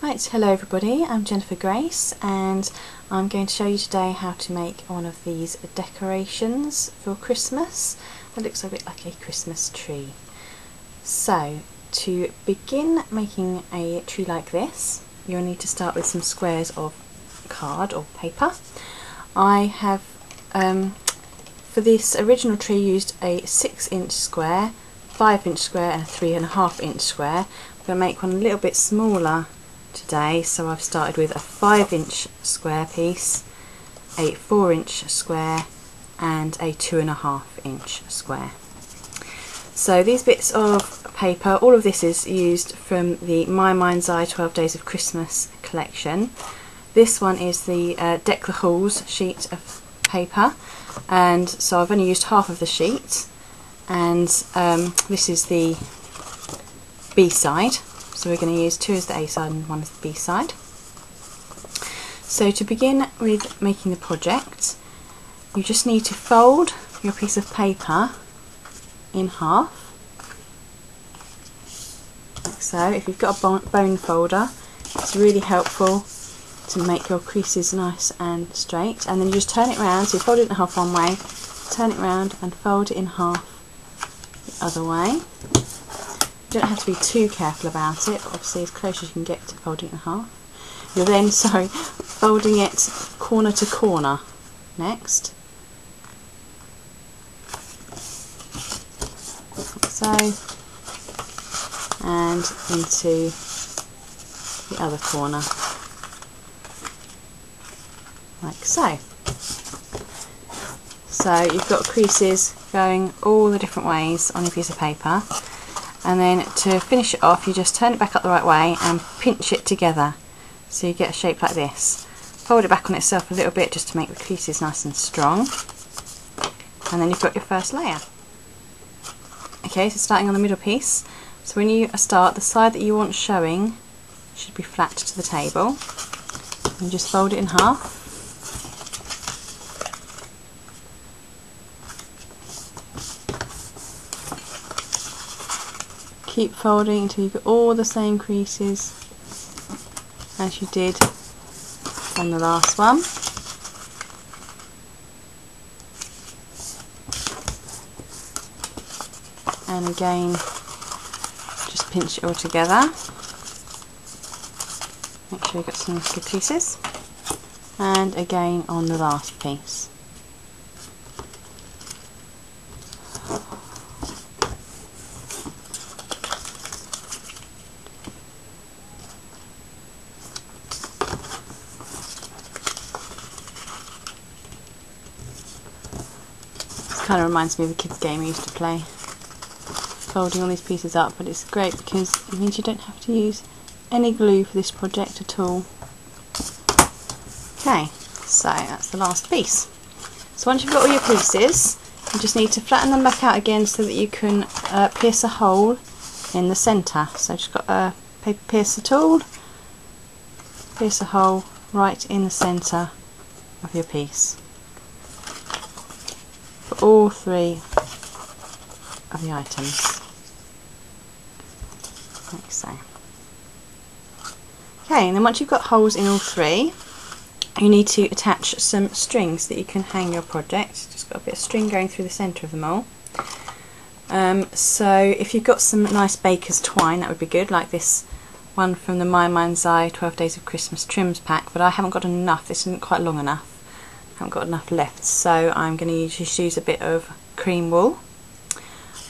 Right, hello everybody, I'm Jennifer Grace and I'm going to show you today how to make one of these decorations for Christmas. It looks a bit like a Christmas tree. So, to begin making a tree like this, you'll need to start with some squares of card or paper. I have, for this original tree, used a 6-inch square, 5-inch square and a 3.5-inch square. I'm going to make one a little bit smaller today, so I've started with a 5-inch square piece, a 4-inch square and a 2.5-inch square. So these bits of paper, all of this is used from the My Mind's Eye 12 Days of Christmas collection. This one is the Deck the Halls sheet of paper, and so I've only used half of the sheet, and this is the B side. So we're going to use 2 as the A side and 1 as the B side. So to begin with making the project, you just need to fold your piece of paper in half, like so. If you've got a bone folder, it's really helpful to make your creases nice and straight. And then you just turn it round, so you fold it in half one way, turn it round and fold it in half the other way. You don't have to be too careful about it, but obviously as close as you can get to folding it in half. You're then, folding it corner to corner next. Like so. And into the other corner. Like so. So you've got creases going all the different ways on your piece of paper. And then to finish it off, you just turn it back up the right way and pinch it together so you get a shape like this. Fold it back on itself a little bit just to make the creases nice and strong, and then you've got your first layer. Okay, so starting on the middle piece, so when you start, the side that you want showing should be flat to the table, and just fold it in half. Keep folding until you get all the same creases as you did on the last one. And again, just pinch it all together. Make sure you've got some good pieces. And again on the last piece. Kind of reminds me of a kids game I used to play, folding all these pieces up, but it's great because it means you don't have to use any glue for this project at all. Okay, so that's the last piece. So once you've got all your pieces, you just need to flatten them back out again so that you can pierce a hole in the centre. So just got a paper piercer tool, pierce a hole right in the centre of your piece. All 3 of the items, like so. Okay, and then once you've got holes in all 3, you need to attach some strings that you can hang your project. Just got a bit of string going through the centre of them all. So if you've got some nice baker's twine, that would be good, like this one from the My Mind's Eye 12 Days of Christmas Trims pack, but I haven't got enough, this isn't quite long enough. Haven't got enough left, so I'm going to just use a bit of cream wool,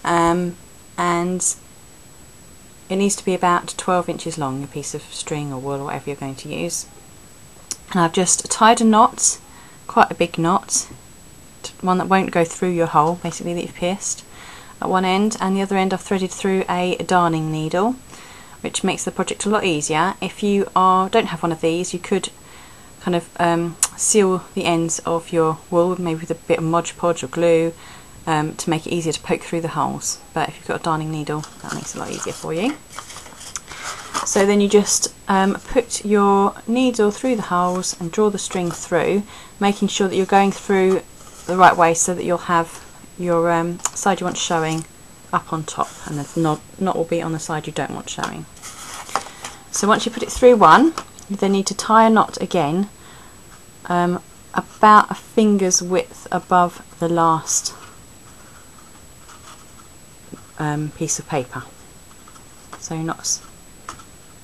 and it needs to be about 12 inches long, a piece of string or wool or whatever you're going to use. And I've just tied a knot, quite a big knot, one that won't go through your hole basically that you've pierced at one end, and the other end I've threaded through a darning needle, which makes the project a lot easier. If you don't have one of these, you could kind of seal the ends of your wool, maybe with a bit of Mod Podge or glue, to make it easier to poke through the holes. But if you've got a darning needle, that makes it a lot easier for you. So then you just put your needle through the holes and draw the string through, making sure that you're going through the right way so that you'll have your side you want showing up on top, and the knot will be on the side you don't want showing. So once you put it through one, you then need to tie a knot again about a finger's width above the last piece of paper. So knots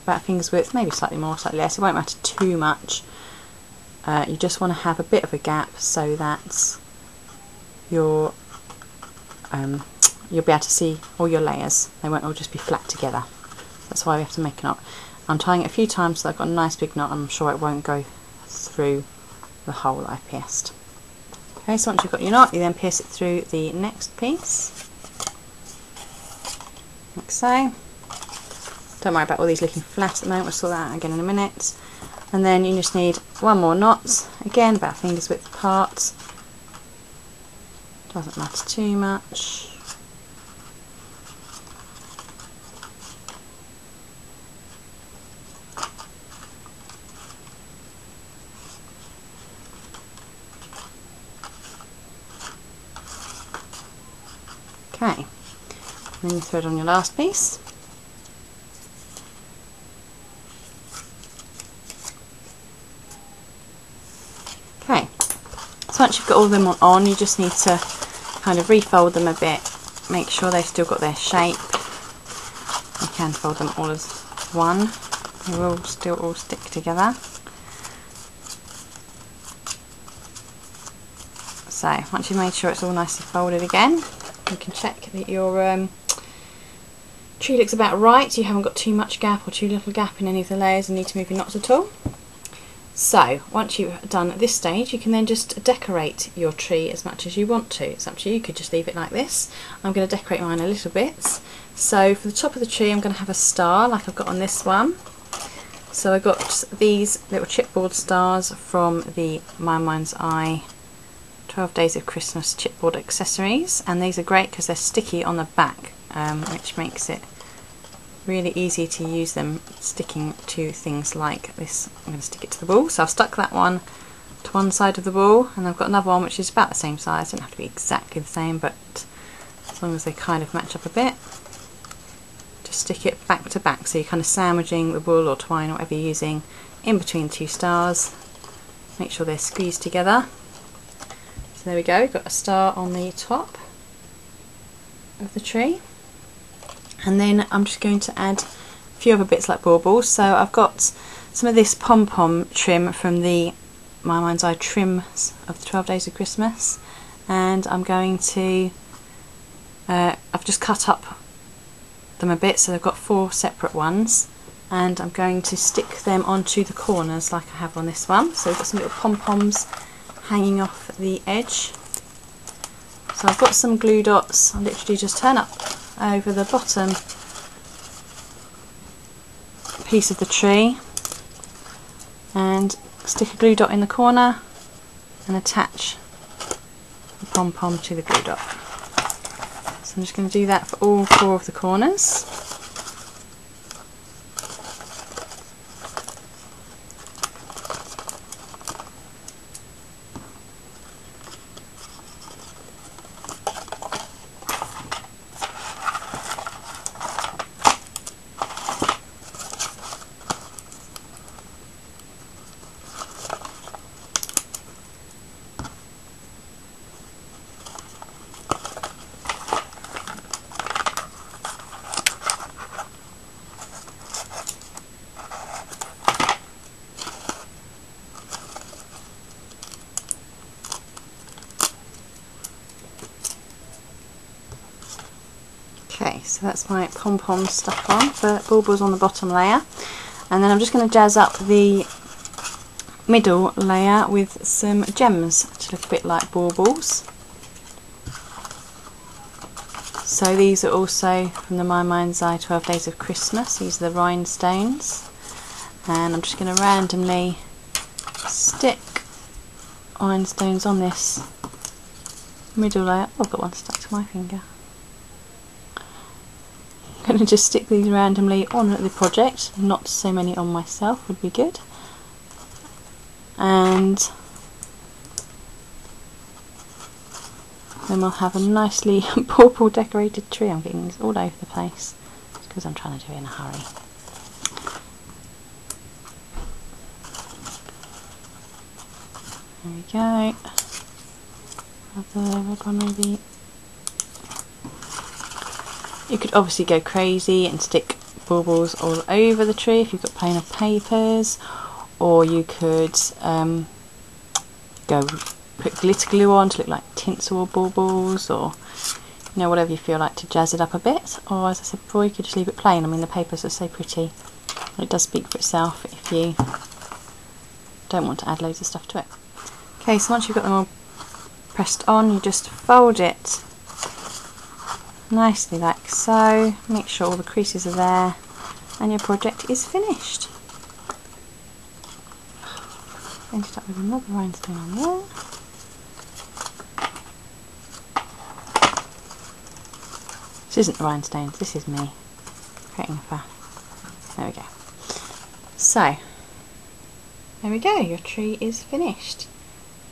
about a finger's width, maybe slightly more, slightly less, it won't matter too much. You just want to have a bit of a gap so that you'll be able to see all your layers. They won't all just be flat together. That's why we have to make a knot. I'm tying it a few times so I've got a nice big knot, and I'm sure it won't go through the hole I pierced. Okay, so once you've got your knot, you then pierce it through the next piece, like so. Don't worry about all these looking flat at the moment, we'll sort that out again in a minute. And then you just need one more knot, again about a finger's width apart. Doesn't matter too much. Okay, and then you thread on your last piece. Okay, so once you've got all of them on, you just need to kind of refold them a bit, make sure they've still got their shape. You can fold them all as one, they will still all stick together. So once you've made sure it's all nicely folded again, you can check that your tree looks about right, you haven't got too much gap or too little gap in any of the layers and need to move your knots at all. So once you've done this stage, you can then just decorate your tree as much as you want to. It's up to you, you could just leave it like this. I'm going to decorate mine a little bit. So for the top of the tree I'm going to have a star like I've got on this one. So I got these little chipboard stars from the My Mind's Eye 12 Days of Christmas chipboard accessories, and these are great because they're sticky on the back, which makes it really easy to use them sticking to things like this. I'm going to stick it to the wall, so I've stuck that one to one side of the wall, and I've got another one which is about the same size. It doesn't have to be exactly the same, but as long as they kind of match up a bit, just stick it back to back, so you're kind of sandwiching the wool or twine or whatever you're using in between two stars. Make sure they're squeezed together. So there we go, we've got a star on the top of the tree. And then I'm just going to add a few other bits like baubles. So I've got some of this pom-pom trim from the My Mind's Eye trims of the 12 Days of Christmas, and I'm going to I've just cut up them a bit, so they've got 4 separate ones, and I'm going to stick them onto the corners like I have on this one. So we've got some little pom-poms hanging off the edge. So I've got some glue dots. I literally just turn up over the bottom piece of the tree and stick a glue dot in the corner and attach the pom-pom to the glue dot. So I'm just going to do that for all 4 of the corners. Okay, so that's my pom-pom stuck on. The baubles on the bottom layer, and then I'm just going to jazz up the middle layer with some gems to look a bit like baubles. So these are also from the My Mind's Eye 12 Days of Christmas. These are the rhinestones, and I'm just going to randomly stick rhinestones on this middle layer. Oh, I've got one stuck to my finger. I'm going to just stick these randomly on the project, not so many on myself would be good. And then we'll have a nicely bauble decorated tree. I'm getting these all over the place because I'm trying to do it in a hurry. There we go. Another red one maybe. You could obviously go crazy and stick baubles all over the tree if you've got plain of papers, or you could go put glitter glue on to look like tinsel or baubles, or you know, whatever you feel like to jazz it up a bit. Or as I said before, you could just leave it plain. I mean, the papers are so pretty. It does speak for itself if you don't want to add loads of stuff to it. Okay, so once you've got them all pressed on, you just fold it nicely like so. Make sure all the creases are there, and your project is finished. Finish it up with another rhinestone on there. This isn't the rhinestones, this is me creating a faff. There we go. So, there we go, your tree is finished.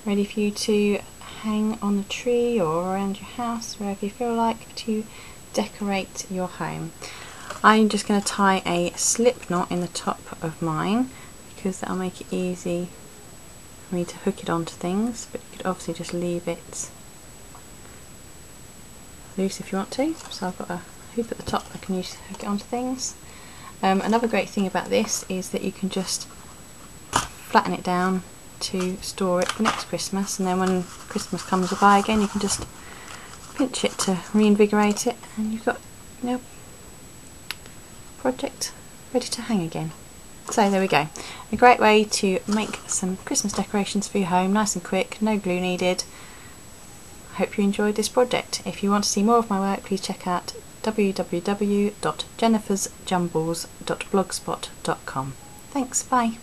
Ready for you to hang on the tree or around your house, wherever you feel like, to decorate your home. I'm just going to tie a slip knot in the top of mine because that'll make it easy for me to hook it onto things, but you could obviously just leave it loose if you want to. So I've got a hoop at the top I can use to hook it onto things. Another great thing about this is that you can just flatten it down to store it for next Christmas, and then when Christmas comes by again you can just pinch it to reinvigorate it, and you've got, you know, project ready to hang again. So there we go, a great way to make some Christmas decorations for your home, nice and quick, no glue needed. I hope you enjoyed this project. If you want to see more of my work, please check out www.jennifersjumbles.blogspot.com. Thanks, bye.